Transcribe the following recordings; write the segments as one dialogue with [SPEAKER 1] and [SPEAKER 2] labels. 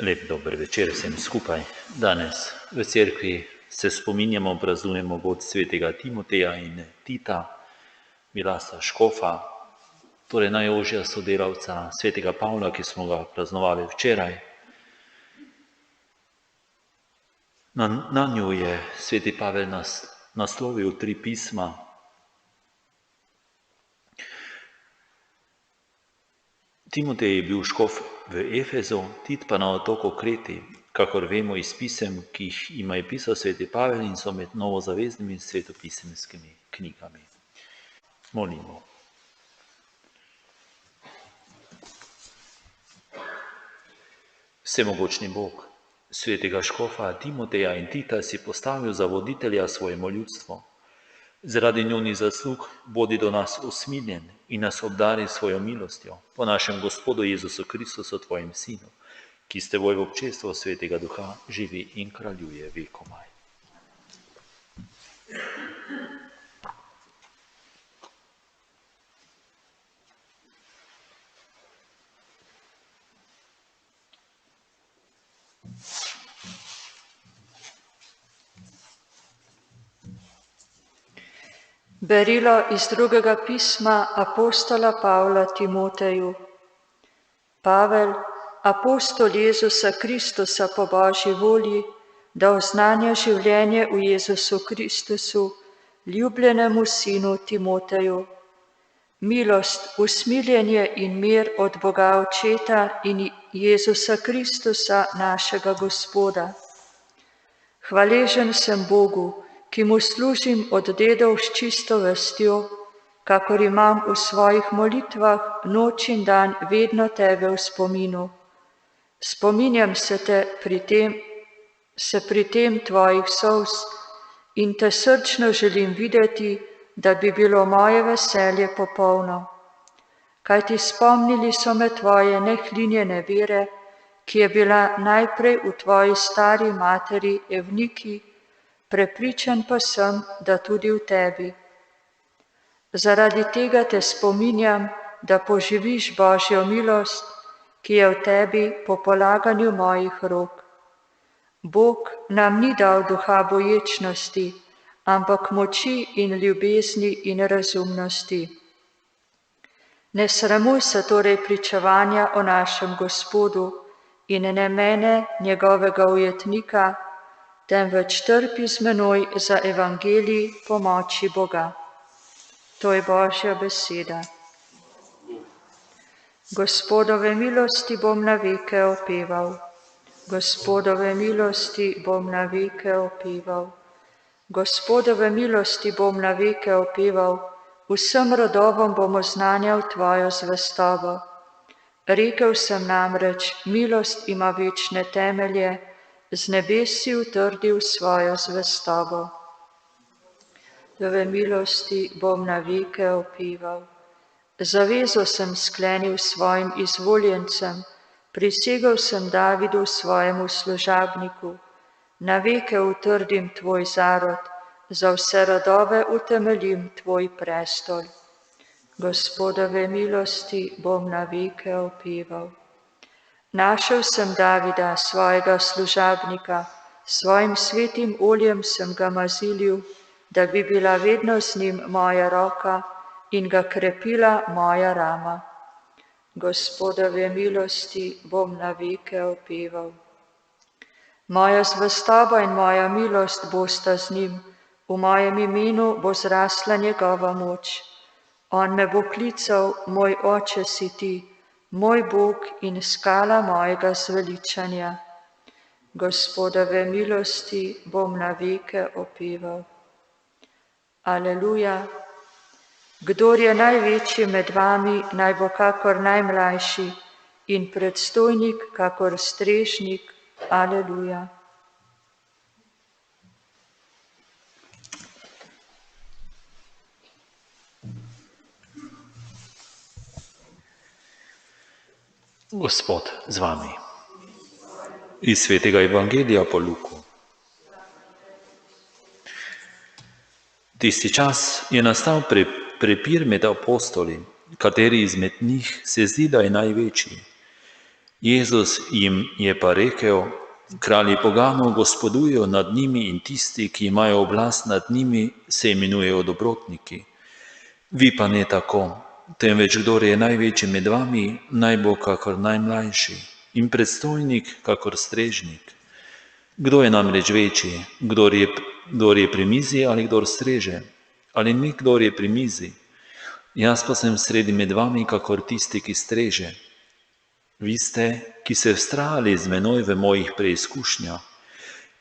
[SPEAKER 1] Lep dober večer vsem skupaj. Danes v cerkvi se spominjamo, praznujemo god svetega Timoteja in Tita, Milasa škofa, torej najožja sodelavca svetega Pavla, ki smo ga praznovali včeraj. Na njo je sveti Pavel naslovil 3 pisma. Timotej je bil škof v Efezu, Tit pa na otoku Kreti, kakor vemo iz pisem, ki jih ima je pisal sveti Pavel in so med novozaveznimi svetopisemskimi knjigami. Molimo. Vsemogočni Bog, svetega škofa Timoteja in Tita si postavil za voditelja svojemu ljudstvu. Zaradi njunih zaslug bodi do nas usmiljen in nas obdari svojo milostjo po našem Gospodu Jezusu Kristusu, tvojim Sinu, ki s teboj v občestvu Svetega Duha živi in kraljuje vekomaj.
[SPEAKER 2] Berilo iz drugega pisma apostola Pavla Timoteju. Pavel, apostol Jezusa Kristusa po Božji volji, da oznanja življenje v Jezusu Kristusu, ljubljenemu sinu Timoteju. Milost, usmiljenje in mir od Boga Očeta in Jezusa Kristusa, našega Gospoda. Hvaležen sem Bogu, ki mu služim od dedov s čisto vestjo, kakor imam v svojih molitvah noč in dan vedno tebe v spominu. Spominjam se pri tem tvojih solz in te srčno želim videti, da bi bilo moje veselje popolno. Kajti spomnili so me tvoje nehlinjene vere, ki je bila najprej v tvoji stari materi Evniki, prepričan pa sem, da tudi v tebi. Zaradi tega te spominjam, da poživiš Božjo milost, ki je v tebi po polaganju mojih rok. Bog nam ni dal duha boječnosti, ampak moči in ljubezni in razumnosti. Ne sramuj se torej pričevanja o našem Gospodu in ne mene, njegovega ujetnika, temveč trpi z menoj za evangelij pomoči Boga. To je Božja beseda. Gospodove milosti bom na veke opeval. Gospodove milosti bom na veke opeval. Gospodove milosti bom na veke opeval, vsem rodovom bom oznanjal tvojo zvestobo. Rekel sem namreč, milost ima večne temelje, z nebes si utrdil svojo zvestobo. Tvoje milosti bom na veke opeval. Zavezo sem sklenil svojim izvoljencem, prisegel sem Davidu svojemu služabniku, na veke utrdim tvoj zarod, za vse rodove utemeljim tvoj prestol. Gospodove milosti bom na veke opeval. Našel sem Davida, svojega služabnika, svojim svetim oljem sem ga mazilil, da bi bila vedno z njim moja roka in ga krepila moja rama. Gospodove milosti bom na veke opeval. Moja zvestoba in moja milost bosta z njim, v mojem imenu bo zrasla njegova moč. On me bo klical, moj oče si ti, moj Bog in skala mojega zveličanja. Gospodove milosti bom na veke opeval. Aleluja. Kdor je največji med vami, naj bo kakor najmlajši in predstojnik kakor strežnik. Aleluja.
[SPEAKER 1] Gospod z vami. Iz svetega Evangelija po Luku. Tisti čas je nastal prepir med apostoli, kateri izmed njih se zdi, da je največji. Jezus jim je pa rekel, kralji poganov gospodujejo nad njimi in tisti, ki imajo oblast nad njimi, se imenujejo dobrotniki. Vi pa ne tako, temveč kdor je največji med vami, naj bo kakor najmlajši in predstojnik kakor strežnik. Kdo je namreč večji, kdor je pri mizi ali kdor streže, ali ni kdor je pri mizi? Jaz pa sem sredi med vami kakor tisti, ki streže. Vi ste, ki ste vztrajali z menoj v mojih preizkušnjah,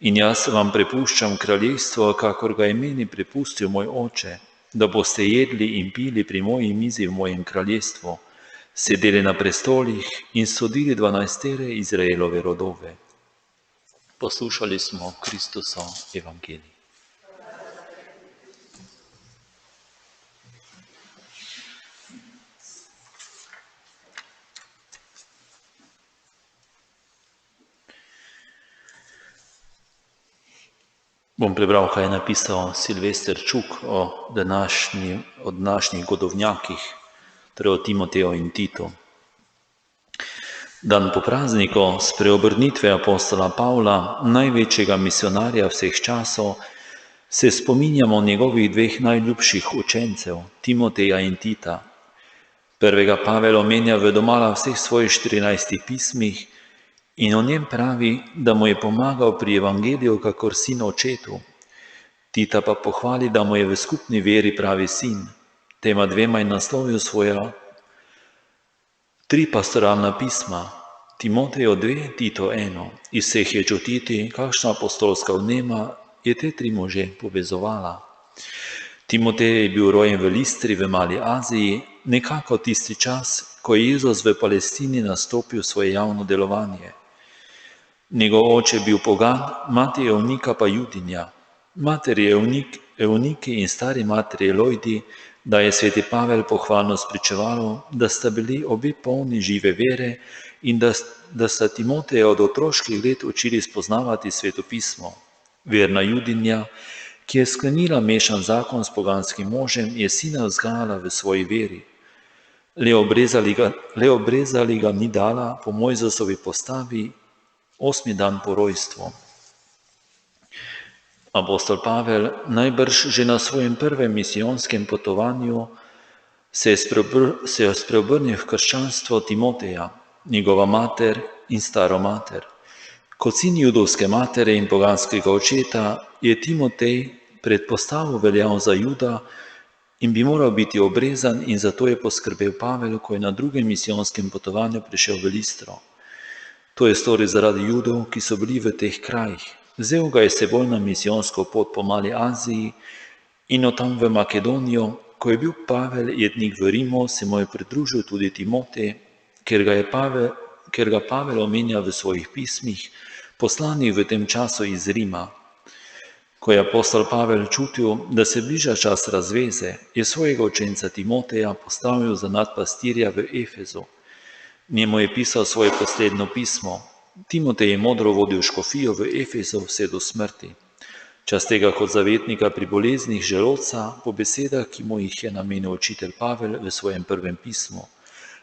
[SPEAKER 1] in jaz vam prepuščam kraljestvo, kakor ga je meni prepustil moj oče, da boste jedli in pili pri moji mizi v mojem kraljestvu, sedeli na prestolih in sodili 12 Izraelove rodove. Poslušali smo Kristusa evangelij. Bom prebral, kaj je napisal Silvester Čuk o današnjih godovnjakih, torej o Timoteju in Titu. Dan po prazniku spreobrnitve apostola Pavla, največjega misionarja vseh časov, se spominjamo njegovih dveh najljubših učencev, Timoteja in Tita. Prvega Pavel omenja v domala vseh svojih 14 pismih in o njem pravi, da mu je pomagal pri evangeliju kakor sin očetu. Tita pa pohvali, da mu je v skupni veri pravi sin. Tema dvema je naslovil svoja 3 pastoralna pisma, Timotejo 2, Tito 1. Iz vseh je čutiti, kakšna apostolska vnema je te 3 može povezovala. Timotej je bil rojen v Listri v Mali Aziji, nekako tisti čas, ko je Jezus v Palestini nastopil svoje javno delovanje. Njegov oče je bil pogan, mati Evnika pa Judinja. Mater je Evniki in stari materi Elojdi, da je sveti Pavel pohvalno spričeval, da sta bili obe polni žive vere in da sta Timoteja od otroških let učili spoznavati svetopismo. Verna Judinja, ki je sklenila mešan zakon s poganskim možem, je sina vzgajala v svoji veri. Le obrezali ga ni dala po Mojzesovi postavi 8. dan po rojstvu. Apostol Pavel najbrž že na svojem prvem misijonskem potovanju se je spreobrnil v krščanstvo Timoteja, njegova mater in staro mater. Kot sin judovske matere in poganskega očeta je Timotej predpostavil veljal za Juda in bi moral biti obrezan in zato je poskrbel Pavel, ko je na drugem misijonskem potovanju prišel v Listro. To je storil zaradi Judov, ki so bili v teh krajih. Vzel ga je seboj na misijonsko pot po Mali Aziji in od tam v Makedonijo. Ko je bil Pavel jetnik v Rimu, se mu je pridružil tudi Timotej, ker ga Pavel omenja v svojih pismih, poslanih v tem času iz Rima. Ko je apostol Pavel čutil, da se bliža čas razveze, je svojega učenca Timoteja postavil za nadpastirja v Efezu. Njemu je pisal svoje poslednjo pismo. Timotej je modro vodil škofijo v Efezu vse do smrti. Čas tega kot zavetnika pri boleznih želodca, po besedah, ki mu jih je namenil učitelj Pavel v svojem prvem pismu,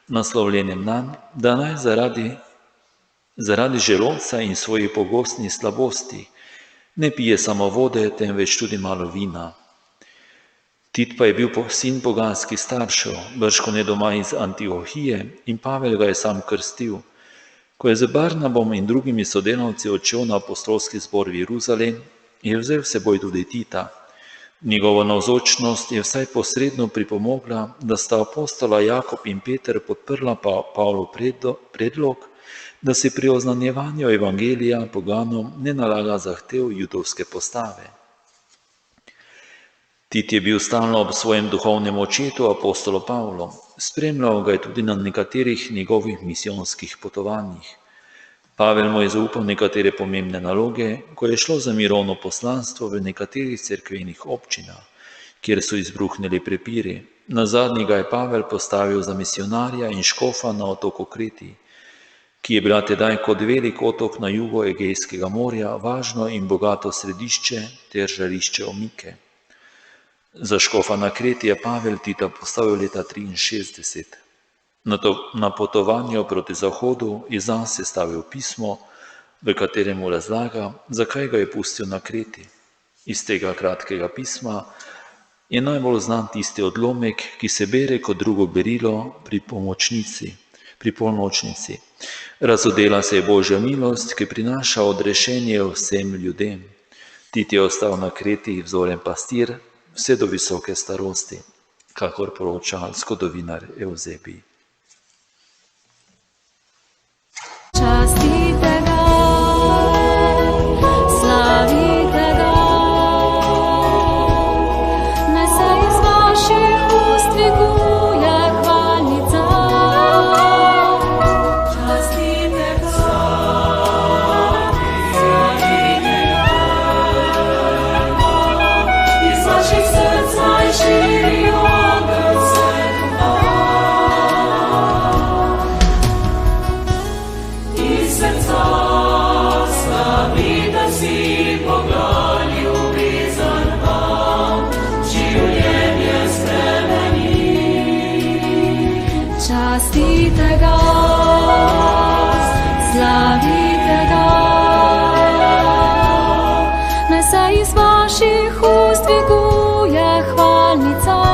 [SPEAKER 1] naslovljenem nanj, da naj zaradi želodca in svojih pogostnih slabosti ne pije samo vode, temveč tudi malo vina. Tit pa je bil sin poganskih staršev, bržkone doma iz Antiohije, in Pavel ga je sam krstil. Ko je z Barnabom in drugimi sodelavci odšel na apostolski zbor v Jeruzalem, je vzel s seboj tudi Tita. Njegova navzočnost je vsaj posredno pripomogla, da sta apostola Jakob in Peter podprla Pavlov predlog, da se pri oznanjevanju evangelija poganom ne nalaga zahtev judovske postave. Tit je bil stalno ob svojem duhovnem očetu, apostolu Pavlu. Spremljal ga je tudi na nekaterih njegovih misijonskih potovanjih. Pavel mu je zaupal nekatere pomembne naloge, ko je šlo za mirovno poslanstvo v nekaterih cerkvenih občinah, kjer so izbruhnili prepiri. Nazadnje ga je Pavel postavil za misionarja in škofa na otoku Kreti, ki je bila tedaj kot velik otok na jugu Egejskega morja važno in bogato središče ter žarišče omike. Za škofa na Kreti je Pavel Tita postavil leta 63. Na potovanju proti zahodu je zase stavil pismo, v katerem razlaga, zakaj ga je pustil na Kreti. Iz tega kratkega pisma je najbolj znan tisti odlomek, ki se bere kot drugo berilo pri polnočnici. Razodela se je Božja milost, ki prinaša odrešenje vsem ljudem. Tit je ostal na Kreti vzoren pastir vse do visoke starosti, kakor poroča zgodovinar Evzebij.
[SPEAKER 3] Častite ga, slavite ga, naj se iz vaših ust dviguje hvalnica. Častite ga, slavite ga, iz vaših src naj širi ogenj svetlobe. Častite ga, slavite ga, naj se iz vaših ust dviguje hvalnica.